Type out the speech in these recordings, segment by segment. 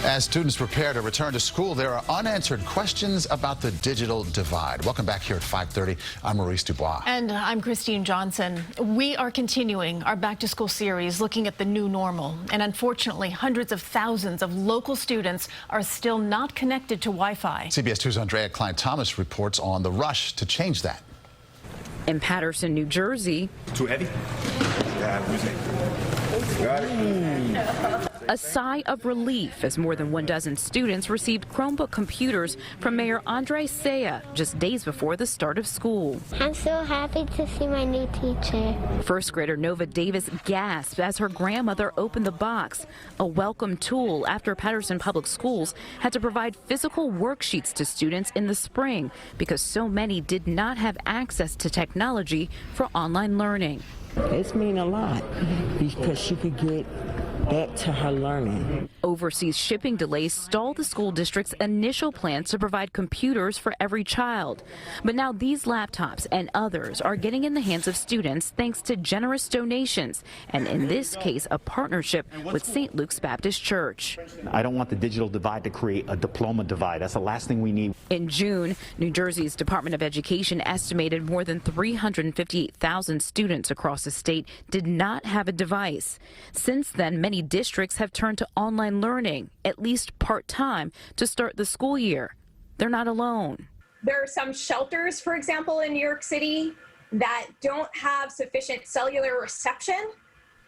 As students prepare to return to school, there are unanswered questions about the digital divide. Welcome back here at 5:30. I'm Maurice Dubois. And I'm Christine Johnson. We are continuing our back to school series looking at the new normal. And unfortunately, hundreds of thousands of local students are still not connected to Wi-Fi. CBS 2's Aundrea Cline-Thomas reports on the rush to change that. In Paterson, New Jersey. Too heavy? Got it. A sigh of relief as more than 12 students received Chromebook computers from Mayor Aundrea just days before the start of school. I'm so happy to see my new teacher. First grader Nova Davis gasped as her grandmother opened the box, a welcome tool after Paterson Public Schools had to provide physical worksheets to students in the spring because so many did not have access to technology for online learning. It's mean a lot because she could get back to her learning. Overseas shipping delays stalled the school district's initial plans to provide computers for every child. But now these laptops and others are getting in the hands of students thanks to generous donations, and in this case, a partnership with St. Luke's Baptist Church. I don't want the digital divide to create a diploma divide. That's the last thing we need. In June, New Jersey's Department of Education estimated more than 358,000 students across the state did not have a device. Since then, many districts have turned to online learning, at least part-time, to start the school year. They're not alone. There are some shelters, for example, in New York City that don't have sufficient cellular reception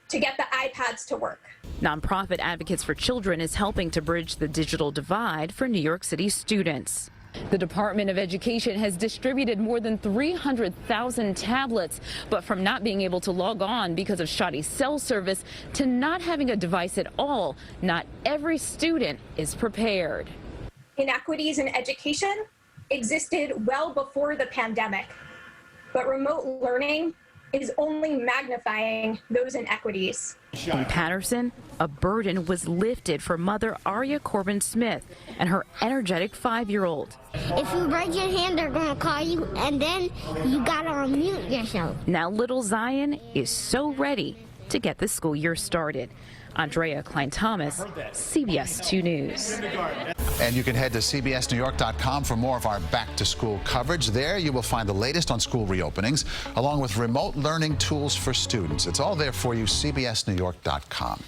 to get the iPads to work. Nonprofit Advocates for Children is helping to bridge the digital divide for New York City students. The Department of Education has distributed more than 300,000 tablets, but from not being able to log on because of shoddy cell service to not having a device at all, not every student is prepared. Inequities in education existed well before the pandemic, but remote learning is only magnifying those inequities. In Paterson, a burden was lifted for mother Aundrea Corbin-Smith and her energetic 5-year-old. If you raise your hand, they're going to call you, and then you got to unmute yourself. Now little Zion is so ready to get the school year started. Aundrea Cline-Thomas, CBS 2 News. And you can head to cbsnewyork.com for more of our back-to-school coverage. There you will find the latest on school reopenings, along with remote learning tools for students. It's all there for you, cbsnewyork.com.